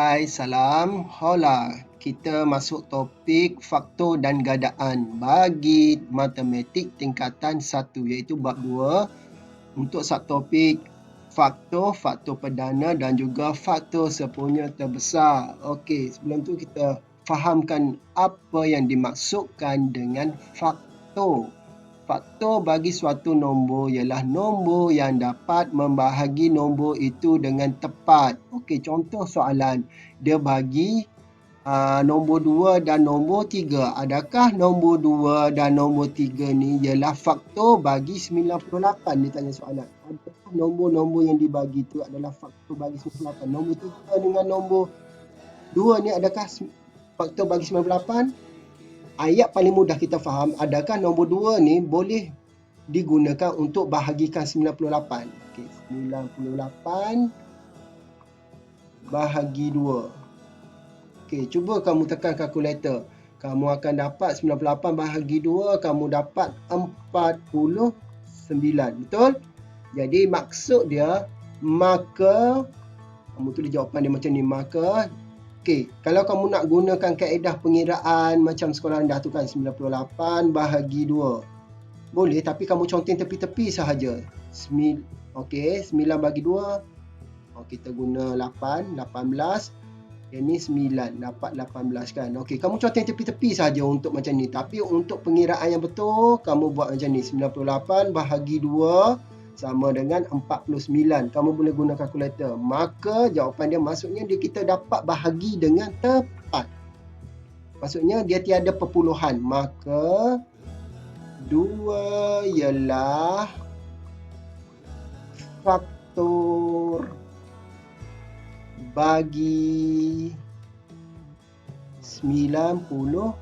Hai, salam. Hola. Kita masuk topik faktor dan gadaan bagi matematik tingkatan 1 iaitu bab 2 untuk subtopik faktor, faktor perdana dan juga faktor sepunya terbesar. Okey, sebelum tu kita fahamkan apa yang dimaksudkan dengan faktor. Faktor bagi suatu nombor ialah nombor yang dapat membahagi nombor itu dengan tepat. Okey, contoh soalan. Dia bagi nombor 2 dan nombor 3. Adakah nombor 2 dan nombor 3 ni ialah faktor bagi 98? Dia tanya soalan. Adakah nombor-nombor yang dibagi tu adalah faktor bagi 98? Nombor 3 dengan nombor 2 ni adakah faktor bagi 98? Ayat paling mudah kita faham, adakah nombor 2 ni boleh digunakan untuk bahagikan 98. Okey, 98 bahagi 2. Okey, cuba kamu tekan kalkulator. Kamu akan dapat 98 bahagi 2, kamu dapat 49. Betul? Jadi maksud dia, maka kamu tulis jawapan dia macam ni, maka okey, kalau kamu nak gunakan kaedah pengiraan macam sekolah rendah tu kan, 98 bahagi 2. Boleh, tapi kamu conteng tepi-tepi sahaja. Okey, 9 bagi 2. Kita guna 8, 18. Yang ni 9, dapat 18 kan. Okey, kamu conteng tepi-tepi sahaja untuk macam ni. Tapi untuk pengiraan yang betul, kamu buat macam ni. 98 bahagi 2 sama dengan 49. Kamu boleh guna kalkulator. Maka jawapan dia maksudnya kita dapat bahagi dengan tepat. Maksudnya dia tiada perpuluhan. Maka 2 ialah faktor bagi 98.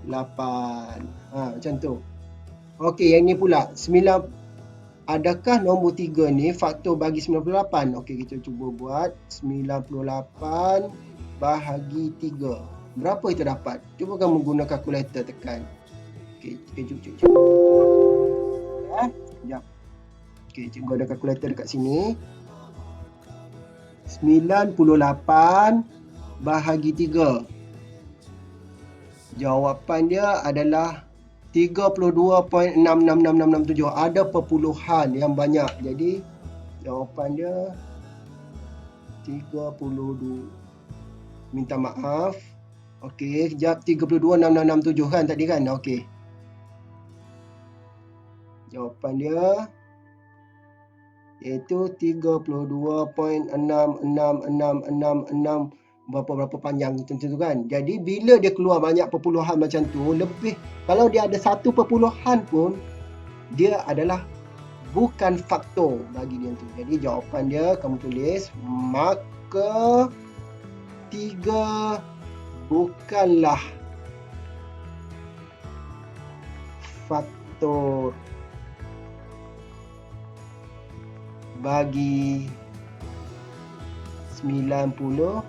Macam tu. Okey, yang ni pula. Adakah nombor 3 ni faktor bagi 98? Okey, kita cuba buat. 98 bahagi 3. Berapa kita dapat? Cuba kamu guna kalkulator tekan. Okey, cikgu. Sekejap. Okey, cikgu ada kalkulator dekat sini. 98 bahagi 3. Jawapan dia adalah 32.666667. Ada perpuluhan yang banyak. Jadi jawapan dia 32. Minta maaf. Okey, kejap, 32.6667 kan tadi kan? Okey. Jawapan dia iaitu 32.666666 berapa panjang tentu kan. Jadi bila dia keluar banyak perpuluhan macam tu, lebih kalau dia ada satu perpuluhan pun dia adalah bukan faktor bagi dia tu. Jadi jawapan dia kamu tulis, maka 3 bukanlah faktor bagi 98.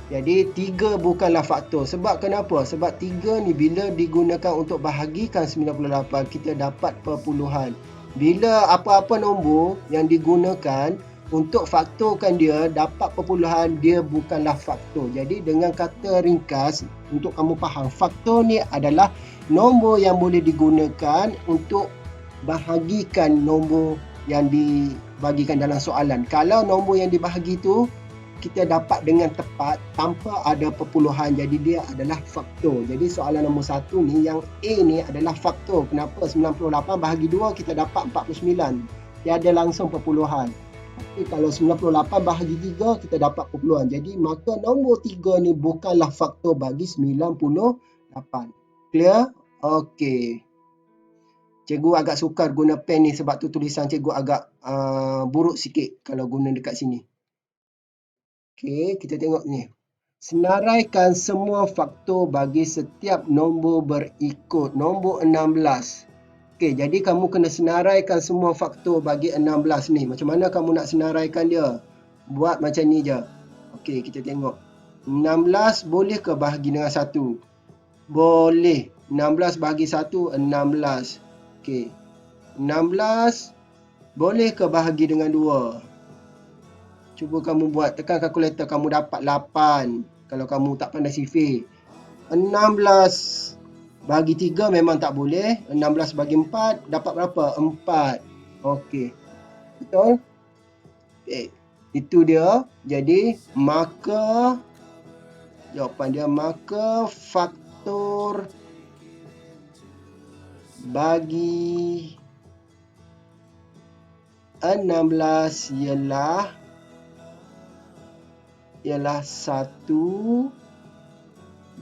Jadi 3 bukanlah faktor. Sebab kenapa? Sebab 3 ni bila digunakan untuk bahagikan 98, kita dapat perpuluhan. Bila apa-apa nombor yang digunakan untuk faktorkan dia dapat perpuluhan, dia bukanlah faktor. Jadi dengan kata ringkas, untuk kamu faham, faktor ni adalah nombor yang boleh digunakan untuk bahagikan nombor yang dibagikan dalam soalan. Kalau nombor yang dibahagi tu kita dapat dengan tepat tanpa ada perpuluhan, jadi dia adalah faktor. Jadi soalan nombor 1 ni, yang A ni adalah faktor. Kenapa? 98 bahagi 2 kita dapat 49. Tiada langsung perpuluhan. Tapi kalau 98 bahagi 3 kita dapat perpuluhan. Jadi maka nombor 3 ni bukanlah faktor bagi 98. Clear? Okey. Cikgu agak sukar guna pen ni sebab tu tulisan cikgu agak buruk sikit kalau guna dekat sini. Okey, kita tengok ni. Senaraikan semua faktor bagi setiap nombor berikut. Nombor 16. Okey, jadi kamu kena senaraikan semua faktor bagi 16 ni. Macam mana kamu nak senaraikan dia? Buat macam ni je. Okey, kita tengok. 16 boleh ke bahagi dengan 1? Boleh. 16 bahagi 1, 16. Okey. 16 boleh ke bahagi dengan 2? Cuba kamu buat, tekan kalkulator, kamu dapat 8. Kalau kamu tak pandai sifir. 16 bagi 3 memang tak boleh. 16 bagi 4 dapat berapa? 4. Okey. Betul? Okay. Itu dia. Jadi, maka jawapan dia, maka faktor bagi 16 ialah 1, 2,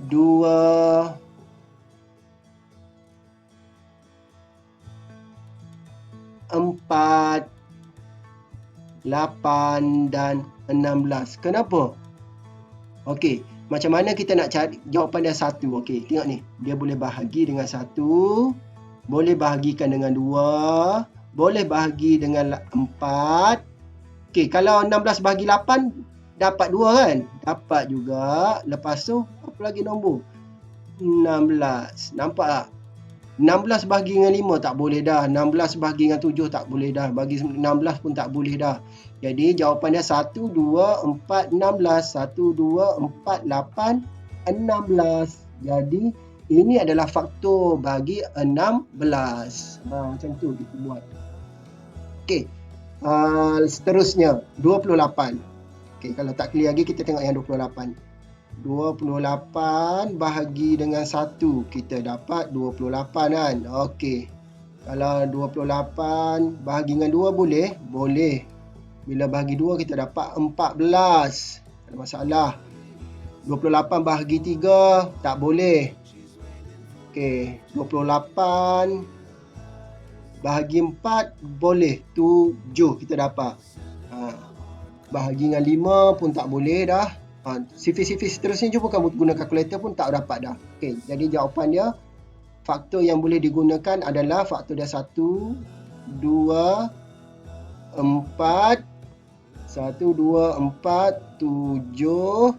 4, 8 dan 16. Kenapa? Okey, macam mana kita nak cari jawapan dia 1? Okey, tengok ni. Dia boleh bahagi dengan 1, boleh bahagikan dengan 2, boleh bahagi dengan 4. Okey, kalau 16 bahagi 8 dapat 2 kan? Dapat juga. Lepas tu apa lagi nombor? 16. Nampak tak? 16 bahagi dengan 5 tak boleh dah. 16 bahagi dengan 7 tak boleh dah. Bagi 16 pun tak boleh dah. Jadi jawapan dia 1, 2, 4, 16. 1, 2, 4, 8, 16. Jadi ini adalah faktor bagi 16. Macam tu kita buat. Okey. Seterusnya 28. Okey, kalau tak clear lagi kita tengok yang 28. 28 bahagi dengan 1, kita dapat 28 kan. Okey. Kalau 28 bahagi dengan 2 boleh? Boleh. Bila bahagi 2 kita dapat 14. Tak ada masalah. 28 bahagi 3 tak boleh. Okey, 28 bahagi 4 boleh. 7 kita dapat. Bahagi dengan 5 pun tak boleh dah. Sifir-sifir seterusnya cuba kamu guna kalkulator pun tak dapat dah. Okey, jadi jawapan dia, faktor yang boleh digunakan adalah faktor dia 1, 2, 4, 1, 2, 4, 7,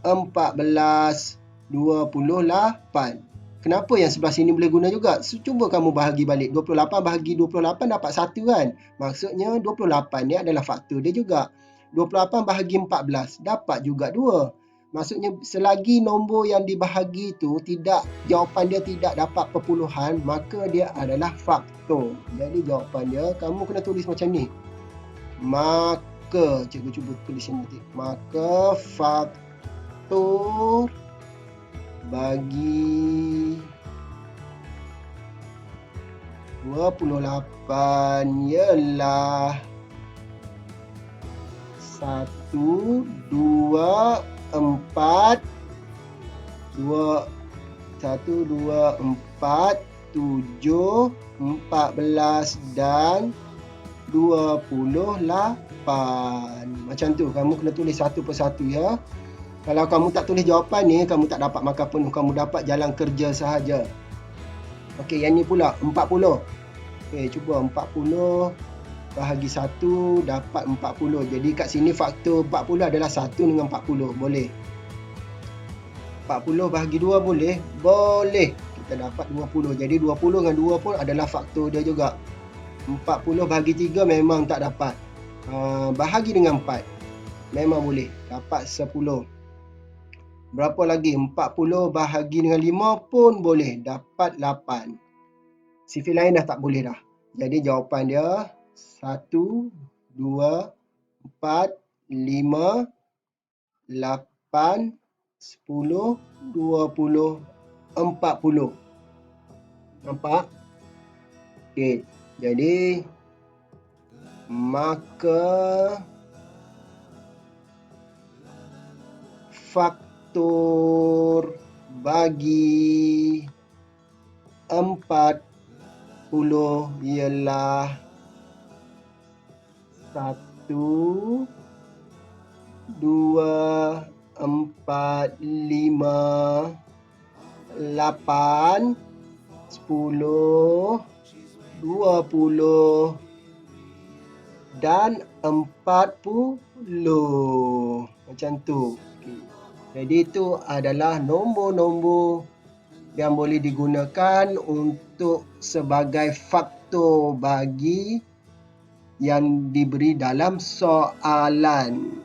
14, 28. Kenapa yang sebelah sini boleh guna juga? Cuba kamu bahagi balik. 28 bahagi 28 dapat 1 kan? Maksudnya 28 ni adalah faktor dia juga. 28 bahagi 14 dapat juga 2. Maksudnya selagi nombor yang dibahagi tu jawapan dia tidak dapat perpuluhan, maka dia adalah faktor. Jadi jawapan dia kamu kena tulis macam ni. Maka, cikgu cuba tulis nanti. Maka faktor bagi 28 ialah 1, 2, 4, 2, 1, 2, 4, 7, 14 dan 28. Macam tu, kamu kena tulis satu persatu ya. Kalau kamu tak tulis jawapan ni, kamu tak dapat markah penuh, kamu dapat jalan kerja sahaja. Okey, yang ni pula 40. Okey, cuba 40 bahagi 1 dapat 40. Jadi kat sini faktor 40 adalah 1 dengan 40. Boleh. 40 bahagi 2 boleh? Boleh. Kita dapat 20. Jadi 20 dengan 2 pun adalah faktor dia juga. 40 bahagi 3 memang tak dapat. Bahagi dengan 4. Memang boleh. Dapat 10. Berapa lagi? 40 bahagi dengan 5 pun boleh. Dapat 8. Sifir lain dah tak boleh dah. Jadi jawapan dia 1, 2, 4, 5, 8, 10, 20, 40. Nampak? Okey. Jadi maka faktor bagi 40 ialah 1, 2, 4, 5, 8, 10, 20 dan 40. Macam tu. Okay. Jadi itu adalah nombor-nombor yang boleh digunakan untuk sebagai faktor bagi yang diberi dalam soalan.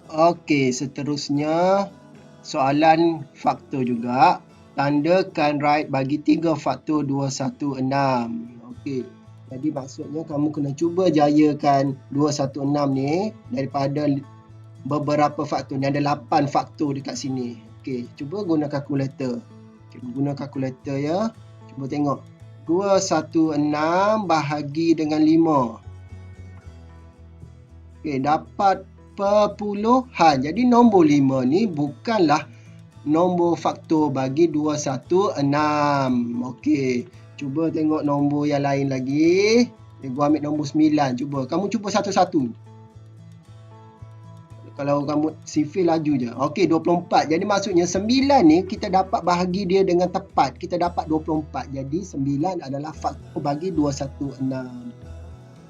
Okey, seterusnya soalan faktor juga. Tandakan right bagi 3 faktor 216. Okey. Jadi maksudnya kamu kena cuba jayakan 216 ni daripada beberapa faktor. Ni ada 8 faktor dekat sini. Okey, cuba guna kalkulator. Guna kalkulator ya. Cuba tengok. 216 bahagi dengan 5. Okey, dapat perpuluhan. Jadi nombor 5 ni bukanlah nombor faktor bagi 216. Okey, cuba tengok nombor yang lain lagi. Gua ambil nombor 9. Cuba. Kamu cuba satu-satu. Kalau kamu sifil laju je. Okey, 24. Jadi maksudnya 9 ni kita dapat bahagi dia dengan tepat. Kita dapat 24. Jadi 9 adalah faktor bagi 216.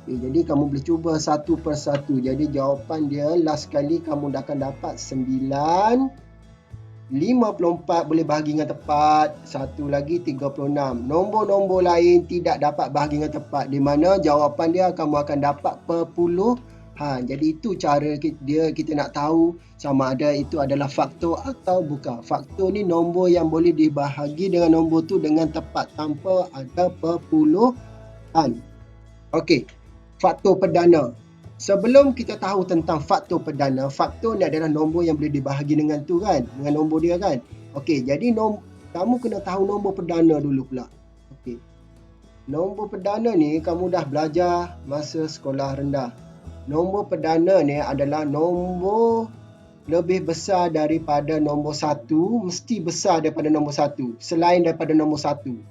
Okay, jadi kamu boleh cuba satu persatu. Jadi jawapan dia last kali kamu akan dapat 9. 54 boleh bahagi dengan tepat. Satu lagi 36. Nombor-nombor lain tidak dapat bahagi dengan tepat. Di mana jawapan dia kamu akan dapat perpuluhan. Jadi itu cara kita nak tahu sama ada itu adalah faktor atau bukan. Faktor ni nombor yang boleh dibahagi dengan nombor tu dengan tepat tanpa ada perpuluhan. Okey, faktor perdana. Sebelum kita tahu tentang faktor perdana, faktor ni adalah nombor yang boleh dibahagi dengan tu kan, dengan nombor dia kan. Okey, jadi kamu kena tahu nombor perdana dulu pula. Okey. Nombor perdana ni kamu dah belajar masa sekolah rendah. Nombor perdana ni adalah nombor lebih besar daripada nombor 1, mesti besar daripada nombor 1, selain daripada nombor 1.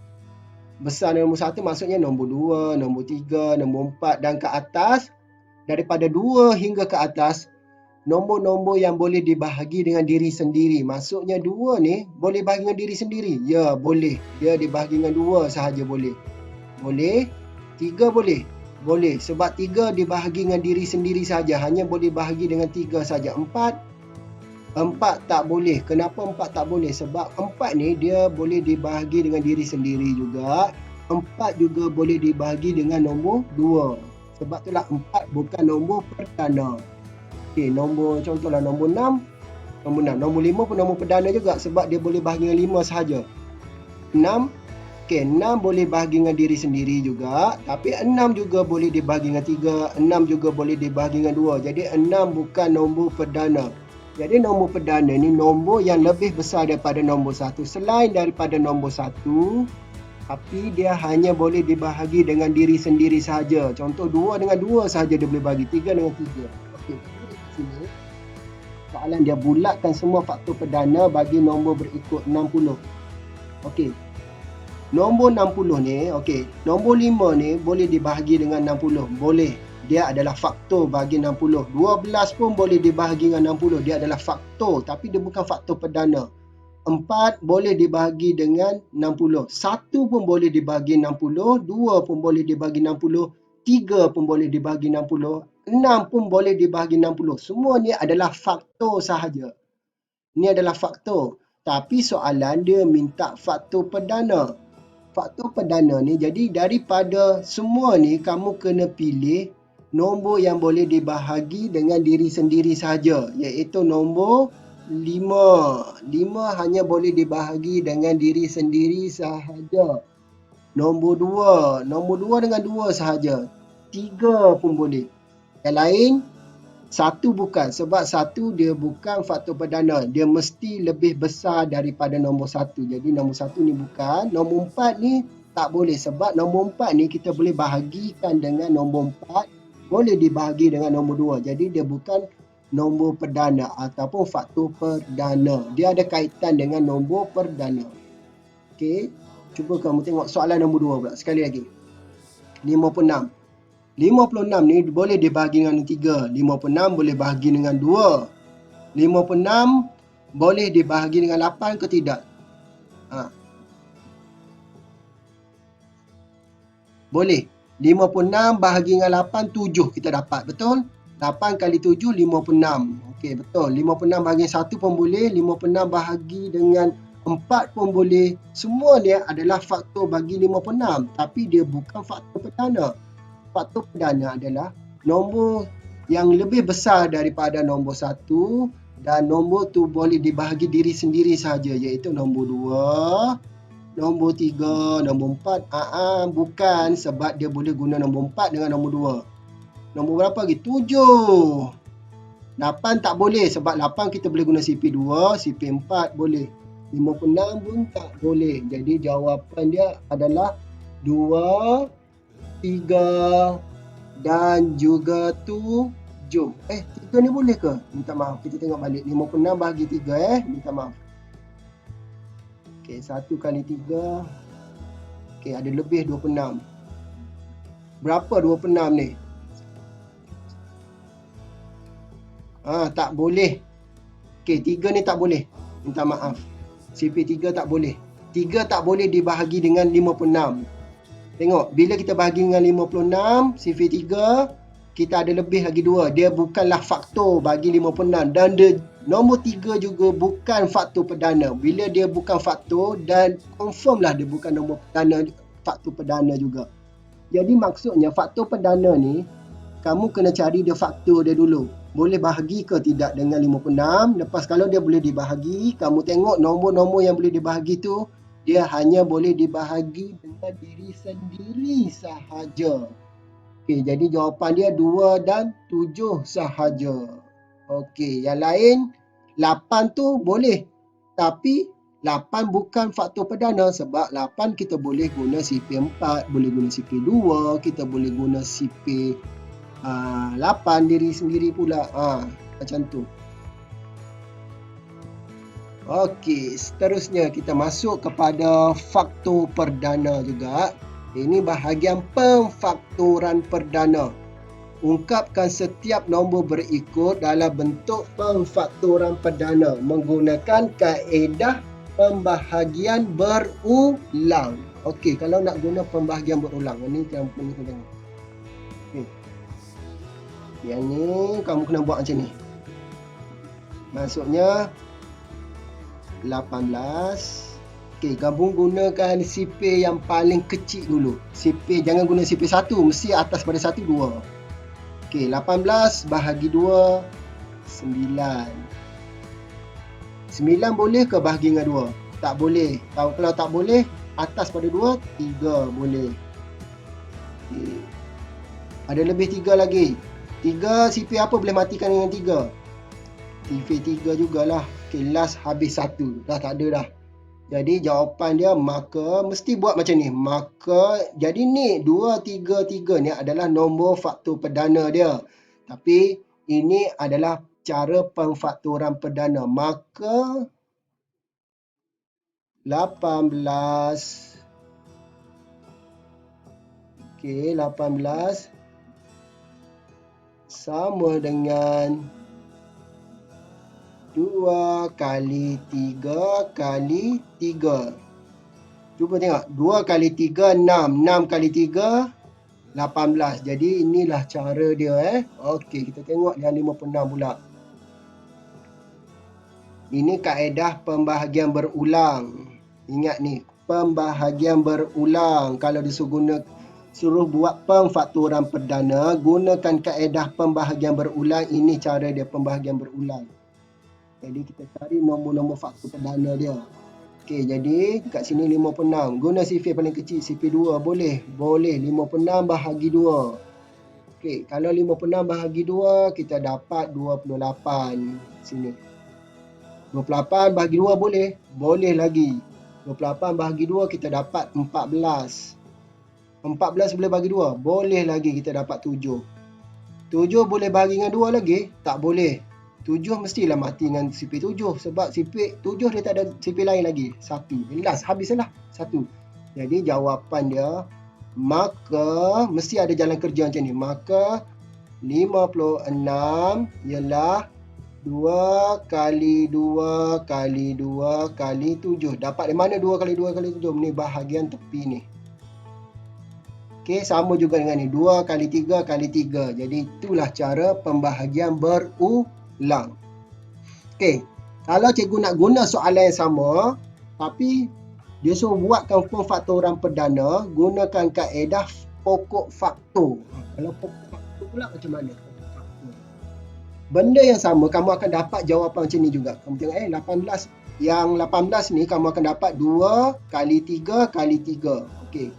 Besar nombor 1 maksudnya nombor 2, nombor 3, nombor 4 dan ke atas. Daripada 2 hingga ke atas, nombor-nombor yang boleh dibahagi dengan diri sendiri. Maksudnya 2 ni boleh bahagi dengan diri sendiri. Ya, boleh. Dia dibahagi dengan 2 sahaja boleh. Boleh. 3 boleh. Boleh. Sebab 3 dibahagi dengan diri sendiri saja. Hanya boleh bahagi dengan 3 saja. 4 tak boleh. Kenapa 4 tak boleh? Sebab 4 ni dia boleh dibahagi dengan diri sendiri juga. 4 juga boleh dibahagi dengan nombor 2. Sebab itulah 4 bukan nombor perdana. Okey, contohlah nombor 6. Nombor 5 pun nombor perdana juga sebab dia boleh bahagi dengan 5 sahaja. 6. Okey, 6 boleh bahagi dengan diri sendiri juga. Tapi 6 juga boleh dibahagi dengan 3. 6 juga boleh dibahagi dengan 2. Jadi 6 bukan nombor perdana. Jadi nombor perdana ni nombor yang lebih besar daripada nombor 1. Selain daripada nombor 1, tapi dia hanya boleh dibahagi dengan diri sendiri sahaja. Contoh 2 dengan 2 sahaja dia boleh bahagi. 3 dengan 3. Okey, sini soalan dia bulatkan semua faktor perdana bagi nombor berikut 60. Okey. Nombor 60 ni, okey, nombor 5 ni boleh dibahagi dengan 60. Boleh. Dia adalah faktor bagi 60. 12 pun boleh dibahagi dengan 60. Dia adalah faktor tapi dia bukan faktor perdana. 4 boleh dibahagi dengan 60. 1 pun boleh dibahagi 60. 2 pun boleh dibahagi 60. 3 pun boleh dibahagi 60. 6 pun boleh dibahagi 60. Semua ni adalah faktor sahaja. Ini adalah faktor. Tapi soalan dia minta faktor perdana. Faktor perdana ni, jadi daripada semua ni kamu kena pilih nombor yang boleh dibahagi dengan diri sendiri sahaja, iaitu nombor 5. 5 hanya boleh dibahagi dengan diri sendiri sahaja. Nombor 2 dengan 2 sahaja. 3 pun boleh. Yang lain 1 bukan, sebab 1 dia bukan faktor perdana. Dia mesti lebih besar daripada nombor 1. Jadi nombor 1 ni bukan. Nombor 4 ni tak boleh sebab nombor 4 ni kita boleh bahagikan dengan nombor 4. Boleh dibahagi dengan nombor 2. Jadi dia bukan nombor perdana ataupun faktor perdana. Dia ada kaitan dengan nombor perdana. Okey, cuba kamu tengok soalan nombor 2 pula sekali lagi. 56. 56 ni boleh dibahagi dengan 3. 56 boleh bahagi dengan 2. 56 boleh dibahagi dengan 8 ke tidak? Boleh. 56 bahagi dengan 8, 7 kita dapat. Betul? 8 kali 7, 56. Okey, betul. 56 bahagi 1 pun boleh. 56 bahagi dengan 4 pun boleh. Semua dia adalah faktor bagi 56. Tapi dia bukan faktor perdana. faktor perdana adalah nombor yang lebih besar daripada nombor 1 dan nombor tu boleh dibahagi diri sendiri sahaja, iaitu nombor 2, nombor 3, nombor 4. Bukan, sebab dia boleh guna nombor 4 dengan nombor 2. Nombor berapa lagi? 7. 8 tak boleh, sebab 8 kita boleh guna CP2, CP4 boleh. 56 pun tak boleh. Jadi jawapan dia adalah 2, 3 dan juga 7. 3 ni boleh ke? Minta maaf, kita tengok balik. 56 bahagi 3 minta maaf. Okey, 1 kali 3. Okey, ada lebih 26. Berapa 26 ni? Tak boleh. Okey, 3 ni tak boleh. Minta maaf. CP3 tak boleh. 3 tak boleh dibahagi dengan 56. Tengok, bila kita bahagi dengan 56, CP3, kita ada lebih lagi 2. Dia bukanlah faktor bagi 56. Dan nombor 3 juga bukan faktor perdana. Bila dia bukan faktor, dan confirm lah dia bukan nombor perdana, faktor perdana juga. Jadi maksudnya faktor perdana ni, kamu kena cari dia faktor dia dulu. Boleh bahagi ke tidak dengan 56. Lepas kalau dia boleh dibahagi, kamu tengok nombor-nombor yang boleh dibahagi tu, dia hanya boleh dibahagi dengan diri sendiri sahaja. Okey, jadi jawapan dia 2 dan 7 sahaja. Okey, yang lain 8 tu boleh. Tapi 8 bukan faktor perdana, sebab 8 kita boleh guna CP4, boleh guna CP2, kita boleh guna CP 8 diri sendiri pula. Macam tu. Okey, seterusnya kita masuk kepada faktor perdana juga. Ini bahagian pemfaktoran perdana. Ungkapkan setiap nombor berikut dalam bentuk pemfaktoran perdana menggunakan kaedah pembahagian berulang. Okey, kalau nak guna pembahagian berulang, ini yang perlu kita tengok. Okey. Yang ni kamu kena buat macam ni. Maksudnya 18. Okey, kamu gunakan CP yang paling kecil dulu. CP jangan guna CP1, mesti atas pada 1, 2. Okey, 18 bahagi 2, 9. 9 boleh ke bahagi dengan 2? Tak boleh. Kalau tak boleh, atas pada 2, 3 boleh. Okey. Ada lebih 3 lagi. 3 CP apa boleh matikan dengan 3? CP3 jugalah. Okey, last habis 1. Dah tak ada dah. Jadi jawapan dia maka mesti buat macam ni. Maka jadi ni 2, 3, 3 ni adalah nombor faktor perdana dia. Tapi ini adalah cara pemfaktoran perdana. Maka 18. Okey, 18 sama dengan 2 kali 3 kali 3. Cuba tengok. 2 kali 3, 6. 6 kali 3, 18. Jadi inilah cara dia. Okey, kita tengok yang 56 pula. Ini kaedah pembahagian berulang. Ingat ni, pembahagian berulang. Kalau suruh buat pemfaktoran perdana, gunakan kaedah pembahagian berulang. Ini cara dia pembahagian berulang. Jadi kita cari nombor-nombor faktor perdana dia. Okey, jadi kat sini 56. Guna CP paling kecil, CP2 boleh. Boleh 56 bahagi 2. Okey, kalau 56 bahagi 2, kita dapat 28 sini. 28 bahagi 2 boleh? Boleh lagi. 28 bahagi 2 kita dapat 14. 14 boleh bagi 2? Boleh lagi, kita dapat 7. 7 boleh bagi dengan 2 lagi? Tak boleh. 7 mestilah mati dengan CP7 sebab CP7 dia tak ada CP lain lagi. 1. Last, habislah 1. Jadi jawapan dia, maka mesti ada jalan kerja macam ni. Maka 56 ialah 2 kali 2 kali 2 kali 7. Dapat dari mana 2 kali 2 kali 7? Ni bahagian tepi ni. Okey, sama juga dengan ni. 2 kali 3 kali 3. Jadi itulah cara pembahagian berulang. Okey, kalau cikgu nak guna soalan yang sama, tapi dia suruh buatkan pemfaktoran perdana, gunakan kaedah pokok faktor. Kalau pokok faktor pula macam mana? Pokok faktor. Benda yang sama, kamu akan dapat jawapan macam ni juga. Kamu tengok 18. Yang 18 ni kamu akan dapat 2 kali 3 kali 3. Okey.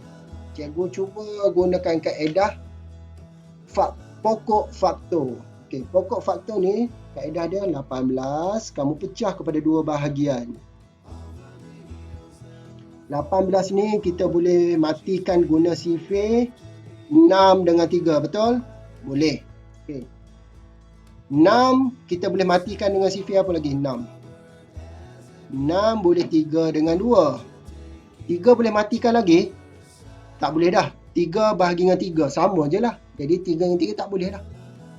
Cikgu cuba gunakan kaedah pokok faktor. Okey, pokok faktor ni kaedah dia 18, kamu pecah kepada dua bahagian. 18 ni kita boleh matikan guna sifir 6 dengan 3, betul? Boleh. Okey. 6 kita boleh matikan dengan sifir apa lagi? 6. 6 boleh 3 dengan 2. 3 boleh matikan lagi? Tak boleh dah. 3 bahagi dengan 3. Sama je lah. Jadi 3 dengan 3 tak boleh dah.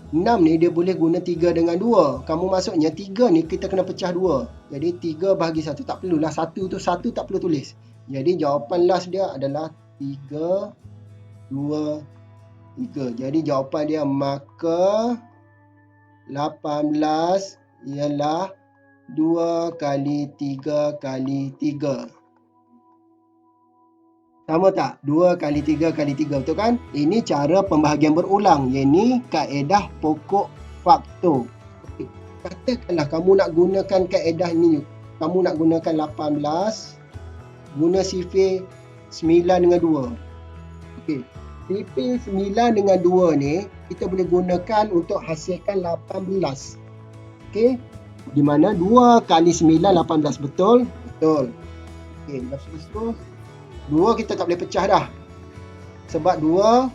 6 ni dia boleh guna 3 dengan 2. Kamu maksudnya 3 ni kita kena pecah 2. Jadi 3 bahagi 1. Tak perlulah 1 tu 1 tak perlu tulis. Jadi jawapan last dia adalah 3, 2, 3. Jadi jawapan dia maka 18 ialah 2 kali 3 kali 3. Sama tak? 2 kali 3 kali 3, betul kan? Ini cara pembahagian berulang. Yang ni kaedah pokok faktor. Okay. Katakanlah kamu nak gunakan kaedah ni. Kamu nak gunakan 18 guna sifir 9 dengan 2. Okey. Sifir 9 dengan 2 ni kita boleh gunakan untuk hasilkan 18. Okey. Di mana 2 kali 9 18, betul? Betul. Okey, lepas tu 2 kita tak boleh pecah dah. Sebab 2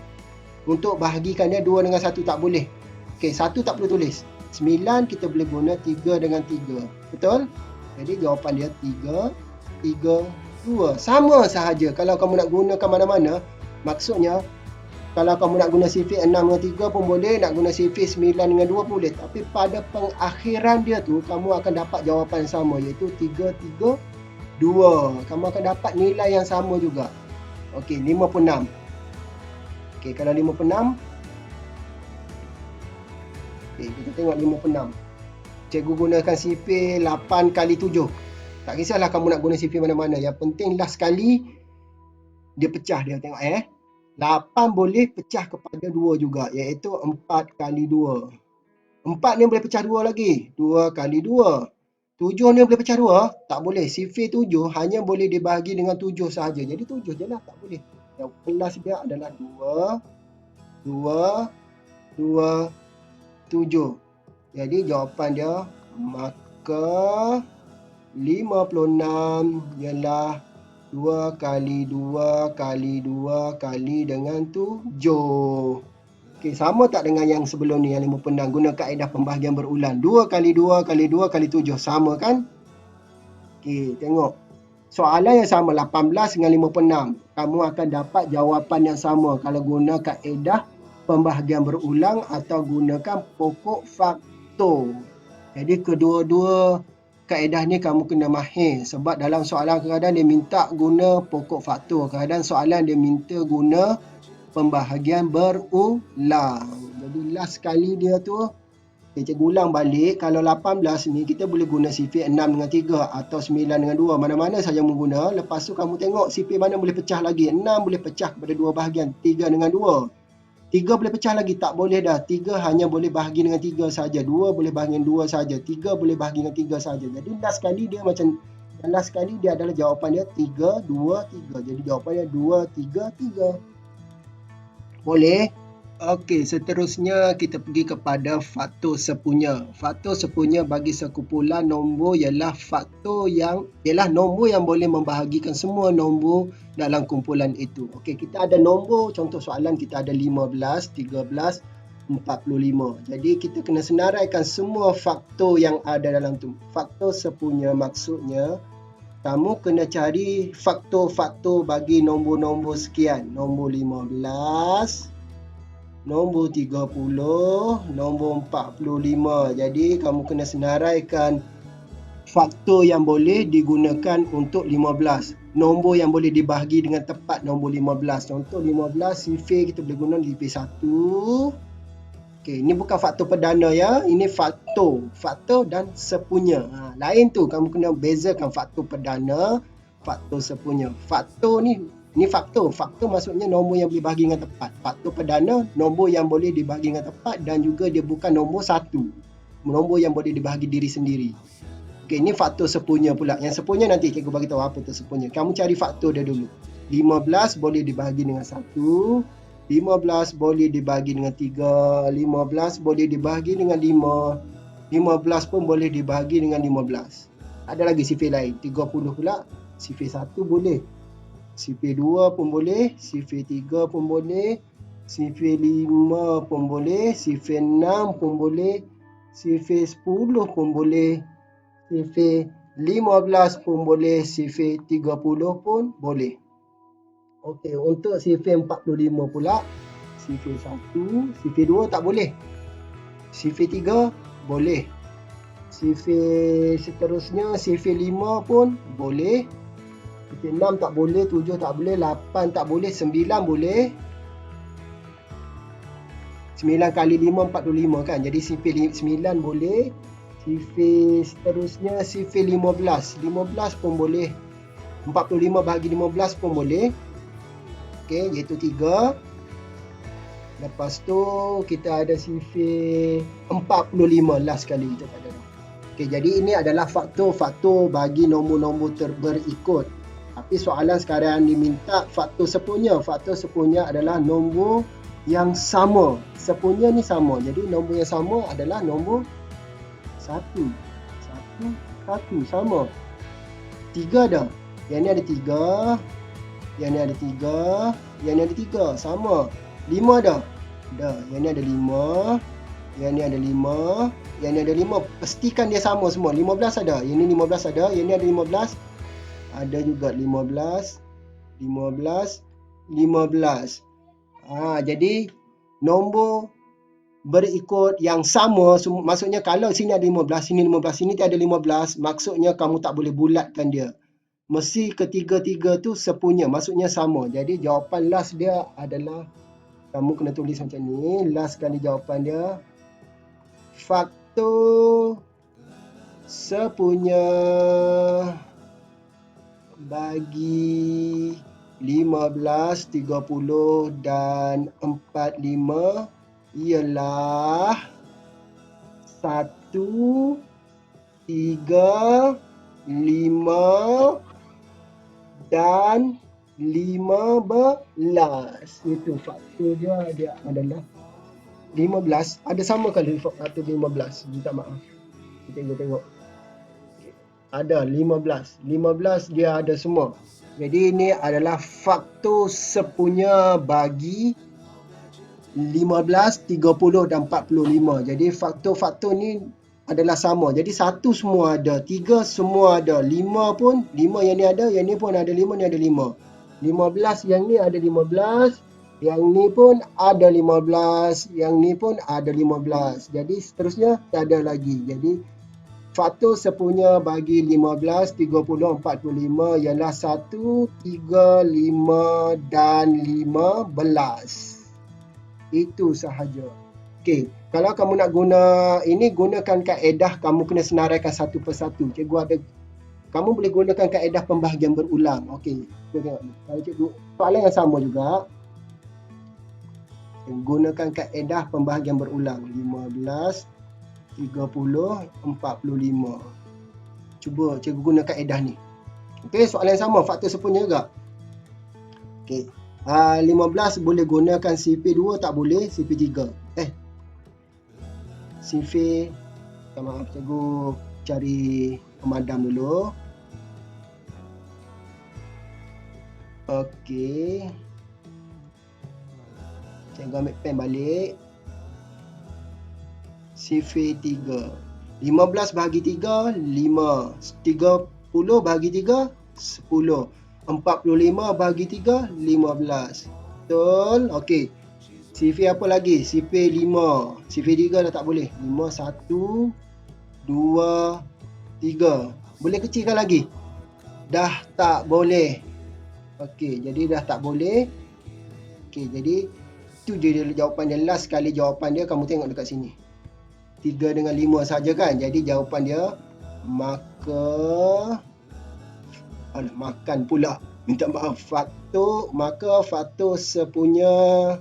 untuk bahagikan dia 2 dengan 1 tak boleh. Okey, 1 tak perlu tulis. 9 kita boleh guna 3 dengan 3. Betul? Jadi jawapan dia 3, 3, 2. Sama sahaja kalau kamu nak gunakan mana-mana. Maksudnya kalau kamu nak guna sifir 6 dengan 3 pun boleh, nak guna sifir 9 dengan 2 pun boleh. Tapi pada pengakhiran dia tu, kamu akan dapat jawapan sama, iaitu 3, 3, 2. Kamu akan dapat nilai yang sama juga. Okey, 56. Okey, kalau 56. Okey, kita tengok 56. Cikgu gunakan sifir 8 kali 7. Tak kisahlah kamu nak guna sifir mana-mana. Yang penting last sekali, dia pecah dia. Tengok 8 boleh pecah kepada 2 juga, iaitu 4 kali 2. 4 ni boleh pecah 2 lagi. 2 kali 2. 7 ni boleh pecah 2? Tak boleh. Sifir 7 hanya boleh dibahagi dengan 7 sahaja. Jadi 7 je lah, tak boleh. Yang kelas dia adalah 2, 2, 2, 7. Jadi jawapan dia maka 56 ialah 2 kali 2 kali 2 kali dengan 7. Okey, sama tak dengan yang sebelum ni, yang 56? Guna kaedah pembahagian berulang. 2 kali 2 kali 2 kali 7. Sama kan? Okey, tengok. Soalan yang sama, 18 dengan 56. Kamu akan dapat jawapan yang sama kalau guna kaedah pembahagian berulang atau gunakan pokok faktor. Jadi kedua-dua kaedah ni kamu kena mahir, sebab dalam soalan kadang-kadang dia minta guna pokok faktor, kadang soalan dia minta guna pembahagian berulang. Jadi last sekali dia tu, cikgu ulang balik, kalau 18 ni kita boleh guna sifir 6 dengan 3 atau 9 dengan 2, mana-mana saja mengguna. Lepas tu kamu tengok sifir mana boleh pecah lagi. 6 boleh pecah kepada 2 bahagian, 3 dengan 2. 3 boleh pecah lagi, tak boleh dah. 3 hanya boleh bahagi dengan 3 saja. 2 boleh bahagi dengan 2 saja. 3 boleh bahagi dengan 3 saja. Jadi last sekali dia macam, last sekali dia adalah jawapan dia 3, 2, 3. Jadi jawapan dia 2, 3, 3. Boleh? Okey, seterusnya kita pergi kepada faktor sepunya. Faktor sepunya bagi sekumpulan nombor ialah faktor yang nombor yang boleh membahagikan semua nombor dalam kumpulan itu. Okey, kita ada nombor, contoh soalan kita ada 15, 13, 45. Jadi kita kena senaraikan semua faktor yang ada dalam tu. Faktor sepunya maksudnya kamu kena cari faktor-faktor bagi nombor-nombor sekian. Nombor 15, nombor 30, nombor 45. Jadi kamu kena senaraikan faktor yang boleh digunakan untuk 15. Nombor yang boleh dibahagi dengan tepat nombor 15. Contoh 15 sifir kita boleh guna sifir 1. Okey, ini bukan faktor perdana ya. Ini faktor dan sepunya. Lain tu, kamu kena bezakan faktor perdana, faktor sepunya. Faktor ni Ini faktor. Faktor maksudnya nombor yang boleh bahagi dengan tepat. Faktor perdana, nombor yang boleh dibahagi dengan tepat dan juga dia bukan nombor satu. Nombor yang boleh dibahagi diri sendiri. Okey, ini faktor sepunya pula. Yang sepunya nanti cikgu bagi tahu apa tu sepunya. Kamu cari faktor dia dulu. 15 boleh dibahagi dengan 1. 15 boleh dibahagi dengan 3. 15 boleh dibahagi dengan 5. 15 pun boleh dibahagi dengan 15. Ada lagi sifir lain. 30 pula. Sifir 1 boleh. Sifir 2 pun boleh. Sifir 3 pun boleh. Sifir 5 pun boleh. Sifir 6 pun boleh. Sifir 10 pun boleh. Sifir 15 pun boleh. Sifir 30 pun boleh. Okey, untuk sifir 45 pula. Sifir 1, sifir 2 tak boleh. Sifir 3 boleh. Sifir seterusnya, sifir 5 pun boleh. Sifir 6 tak boleh, 7 tak boleh, 8 tak boleh, 9 boleh. 9 kali 5, 45 kan. Jadi sifir 9 boleh. Sifir seterusnya, sifir 15. 15 pun boleh. 45 bahagi 15 pun boleh. Okey, iaitu 3. Lepas tu kita ada sifir 45 last sekali kita tak ada. Okey, jadi ini adalah faktor-faktor bagi nombor-nombor berikut. Tapi soalan sekarang diminta faktor sepunya. Faktor sepunya adalah nombor yang sama. Sepunya ni sama. Jadi nombor yang sama adalah nombor 1. 1, 1 sama. 3 dah. Yang ni ada 3. Yang ni ada 3. Yang ni ada 3. Sama. 5 dah. Dah. Yang ni ada 5. Yang ni ada 5. Yang ni ada 5. Pastikan dia sama semua. 15 ada. Yang ni 15 ada. Yang ni ada 15. Ada juga 15. 15. 15. Jadi nombor berikut yang sama. Maksudnya kalau sini ada 15. Sini 15. Sini tiada 15. Maksudnya kamu tak boleh bulatkan dia. Mesti ketiga-tiga tu sepunya. Maksudnya sama. Jadi jawapan last dia adalah, kamu kena tulis macam ni. Last kali jawapan dia, faktor sepunya bagi 15, 30 dan 45 ialah 1, 3, 5 dan 15. Itu faktor dia adalah 15. Ada sama kali faktor 15. Minta maaf. Kita tengok. Ada 15. 15 dia ada semua. Jadi ini adalah faktor sepunya bagi 15, 30 dan 45. Jadi faktor-faktor ni adalah sama. Jadi 1 semua ada, 3 semua ada, 5 pun, 5 yang ni ada, yang ni pun ada 5, ni ada 5. 15 yang ni ada 15, yang ni pun ada 15, yang ni pun ada 15. Jadi seterusnya tak ada lagi. Jadi faktor sepunya bagi 15, 30, 45 ialah 1, 3, 5 dan 15. Itu sahaja. Okey, kalau kamu nak guna ini, gunakan kaedah kamu kena senaraikan satu persatu. Cikgu ada, kamu boleh gunakan kaedah pembahagian berulang. Okey, kita tengok ni. Kalau cikgu soalan yang sama juga. Gunakan kaedah pembahagian berulang. 15, 30, 45. Cuba cikgu guna kaedah ni. Okey, soalan yang sama, faktor sepunya juga. Okey. 15 boleh gunakan sifir 2 tak boleh, sifir 3. Sifir, maaf, cikgu cari pemadam dulu. Okey. Cikgu ambil pen balik. Sifir 3. 15 bahagi 3, 5. 30 bahagi 3, 10. 45 bahagi 3, 15. Betul? Okey. Sifir apa lagi? Sifir 5. Sifir 3 dah tak boleh. 5, 1, 2, 3. Boleh kecilkan lagi? Dah tak boleh. Okey, jadi dah tak boleh. Okey, jadi itu je jawapan dia. Last kali jawapan dia, kamu tengok dekat sini. 3 dengan 5 saja kan? Jadi jawapan dia, maka makan pula. minta maaf, faktor, maka faktor sepunya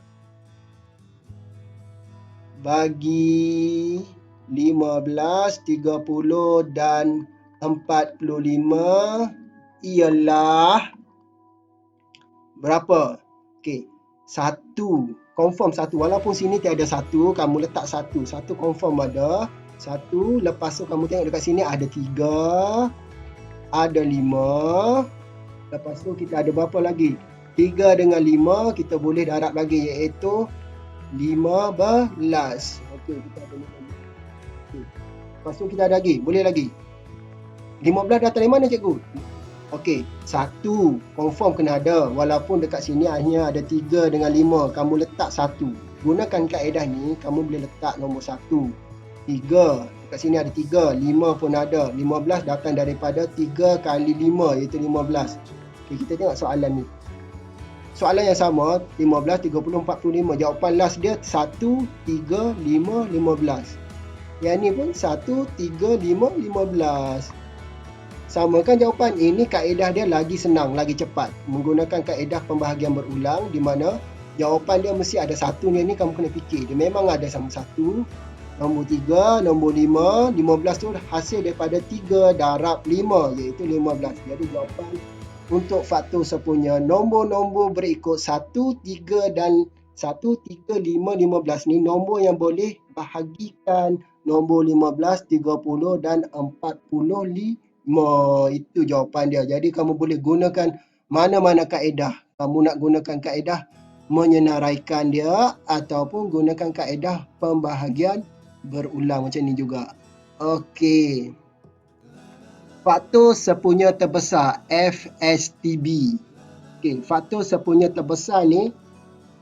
bagi 15, 30 dan 45 ialah berapa? Okey, 1. Confirm 1. Walaupun sini tiada 1, kamu letak 1. 1 confirm ada. 1, lepas tu kamu tengok dekat sini ada 3, ada 5. Lepas tu kita ada berapa lagi? 3 dengan 5 kita boleh darab lagi, iaitu 15. Okey, kita ada 15. Okey. Lepas tu kita ada lagi, boleh lagi. 15 datang dari mana cikgu? Okey, 1 confirm kena ada. Walaupun dekat sini hanya ada 3 dengan 5, kamu letak 1. Gunakan kaedah ni, kamu boleh letak nombor 1. 3, dekat sini ada 3, 5 pun ada. 15 datang daripada 3 kali 5, iaitu 15. Okey, kita tengok soalan ni. Soalan yang sama, 15, 30, 45. Jawapan last dia 1, 3, 5, 15. Yang ni pun 1, 3, 5, 15. Sama kan jawapan? Ini kaedah dia lagi senang, lagi cepat. Menggunakan kaedah pembahagian berulang di mana jawapan dia mesti ada satu ni kamu kena fikir. Dia memang ada sama 1, nombor 3, nombor 5, 15 tu hasil daripada 3 darab 5 iaitu 15. Jadi jawapan untuk faktor sepunya nombor-nombor berikut 1, 3 dan 1, 3, 5, 15 ni nombor yang boleh bahagikan nombor 15, 30 dan 45. Itu jawapan dia. Jadi kamu boleh gunakan mana-mana kaedah. Kamu nak gunakan kaedah menyenaraikan dia ataupun gunakan kaedah pembahagian berulang macam ni juga. Okey. Faktor sepunya terbesar FSTB. Okey, faktor sepunya terbesar ni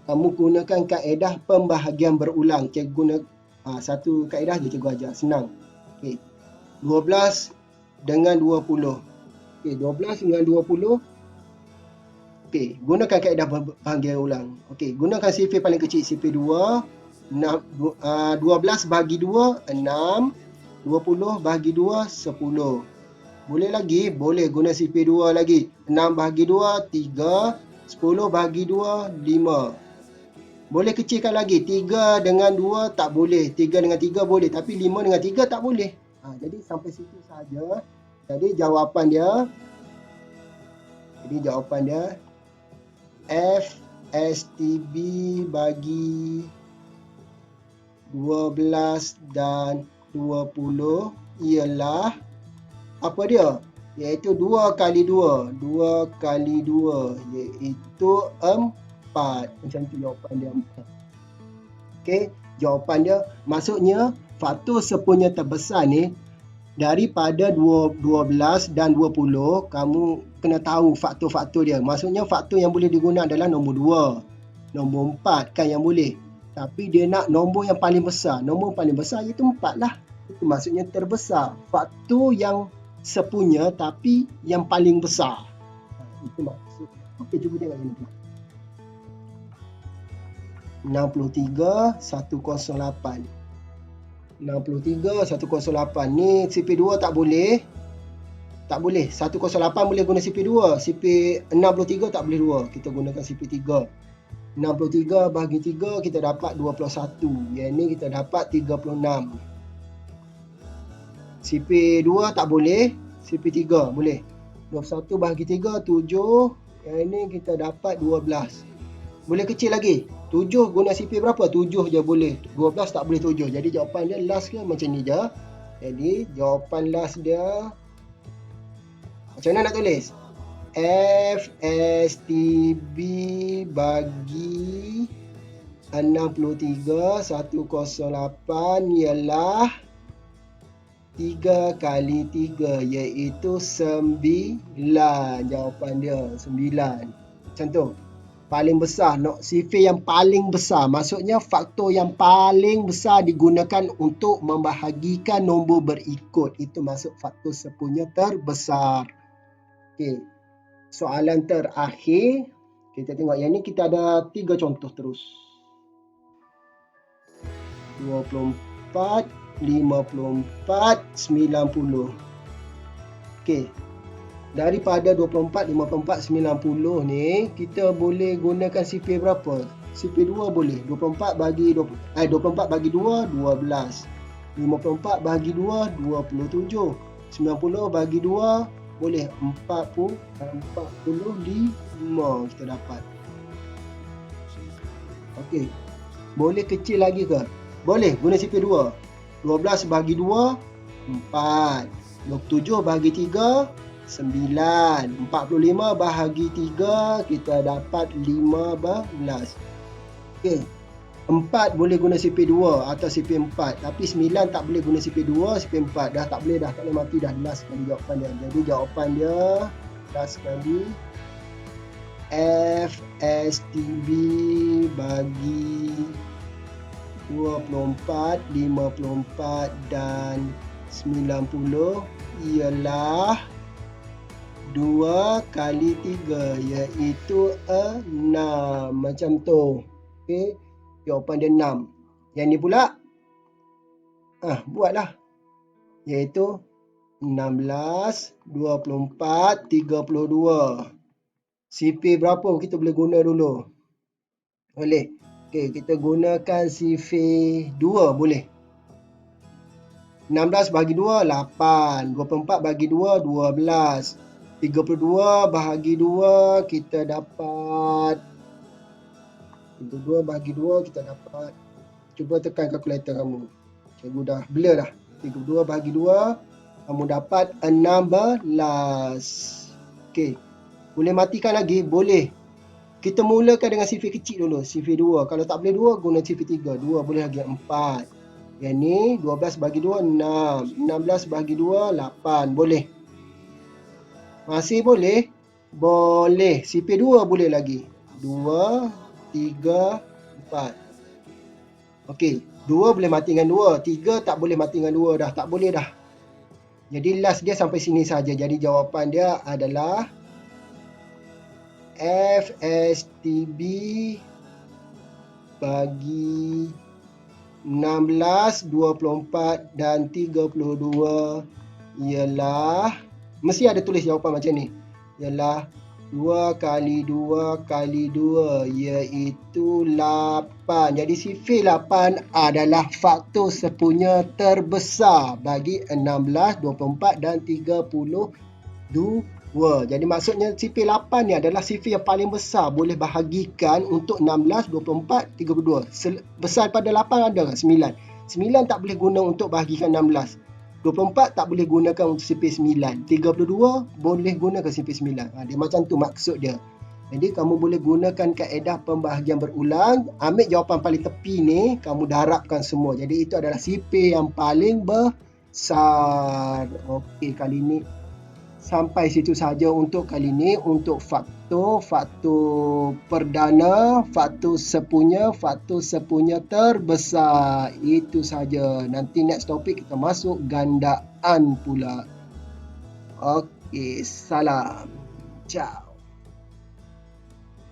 kamu gunakan kaedah pembahagian berulang. Cikgu guna satu kaedah je cikgu ajar, senang. Okey. 12 dengan 20. Okey, 12 dengan 20. Okey, gunakan kaedah pembahagian ulang. Okey, gunakan sifir paling kecil, sifir 2. 12 bahagi 2, 6. 20 bahagi 2, 10. Boleh lagi? Boleh guna sifir 2 lagi. 6 bahagi 2, 3. 10 bahagi 2, 5. Boleh kecilkan lagi. 3 dengan 2 tak boleh. 3 dengan 3 boleh. Tapi 5 dengan 3 tak boleh. Jadi sampai situ saja. Jadi jawapan dia FSTB bagi 12 dan 20 ialah apa dia? Iaitu 2 kali 2. 2 kali 2 iaitu 4. Macam tu jawapan dia 4. Okey, jawapan dia maksudnya faktor sepunya terbesar ni daripada 12 dan 20, kamu kena tahu faktor-faktor dia. Maksudnya faktor yang boleh digunakan adalah nombor 2, nombor 4 kan yang boleh. Tapi dia nak nombor yang paling besar. Nombor paling besar iaitu 4 lah. Itu maksudnya terbesar. Faktor yang sepunya tapi yang paling besar. Itu maksud. Okey, cuba tengok ini. 63, 108. 63, 108. Ni CP2 tak boleh. Tak boleh. 108 boleh guna CP2. CP63 tak boleh 2. Kita gunakan CP3. 63 bahagi 3 kita dapat 21. Yang ni kita dapat 36. CP2 tak boleh. CP3 boleh. 21 bahagi 3, 7. Yang ni kita dapat 12. Boleh kecil lagi. 7 guna CP berapa? 7 je boleh. 12 tak boleh 7. Jadi jawapan dia last dia macam ni je. Jadi jawapan last dia macam mana nak tulis? FSTB bagi 63, 108 ialah 3 kali 3 iaitu 9. Jawapan dia 9. Macam tu. Paling besar, sifir yang paling besar. Maksudnya faktor yang paling besar digunakan untuk membahagikan nombor berikut. Itu maksud faktor sepunya terbesar. Okey. Soalan terakhir. Kita tengok yang ni kita ada 3 contoh terus. 24, 54, 90. Okey. Daripada 24, 54, 90 ni, kita boleh gunakan CP berapa? CP 2 boleh. 24 bagi 24 bagi 2, 12. 54 bagi 2, 27. 90 bagi 2, boleh 45 kita dapat. Okey. Boleh kecil lagi ke? Boleh, guna CP 2. 12 bagi 2, 4. 27 bagi 3, 9. 45 bahagi 3, kita dapat 15. Okey. 4 boleh guna CP2 atau CP4. Tapi 9 tak boleh guna CP2, CP4. Dah tak boleh dah. Tak boleh mati dah. Last sekali jawapan dia. Jadi jawapan dia last sekali FSTB bagi 24, 54 dan 90 ialah 2 kali 3 iaitu 6. Macam tu. Okey. Jawapan dia 6. Yang ni pula buatlah. Iaitu 16, 24, 32. CP berapa kita boleh guna dulu? Boleh. Okey, kita gunakan CP 2 boleh. 16 bagi 2, 8. 24 bagi 2, 12. 32 bahagi 2, kita dapat 32 bahagi 2, kita dapat. Cuba tekan kalkulator kamu. Cikgu dah blur dah. 32 bahagi 2, kamu dapat 16. Okey. Boleh matikan lagi? Boleh. Kita mulakan dengan CV kecil dulu. CV 2. Kalau tak boleh 2, guna CV 3. 2 boleh lagi 4. Yang ni 12 bagi 2, 6. 16 bagi 2, 8. Boleh. Masih boleh? Boleh. CV 2 boleh lagi. 2, 3, 4. Okey. 2 boleh mati dengan 2. 3 tak boleh mati dengan 2 dah. Tak boleh dah. Jadi last dia sampai sini saja. Jadi jawapan dia adalah FSTB bagi 16, 24 dan 32 ialah, mesti ada tulis jawapan macam ni, ialah 2 kali 2 kali 2 iaitu 8. Jadi CV 8 adalah faktor sepunya terbesar bagi 16, 24 dan 32. Jadi maksudnya CV 8 ni adalah CV yang paling besar, boleh bahagikan untuk 16, 24, 32. Besar pada 8 ada ke? 9. 9 tak boleh guna untuk bahagikan 16. 24 tak boleh gunakan untuk CV 9. 32 boleh gunakan CV 9. Dia macam tu maksud dia. Jadi kamu boleh gunakan kaedah pembahagian berulang. Ambil jawapan paling tepi ni, kamu darabkan semua. Jadi itu adalah CV yang paling besar. Okey, kali ni sampai situ saja untuk kali ni, untuk faktor perdana, faktor sepunya terbesar. Itu saja. Nanti next topik kita masuk gandaan pula. Okey, salam. Ciao.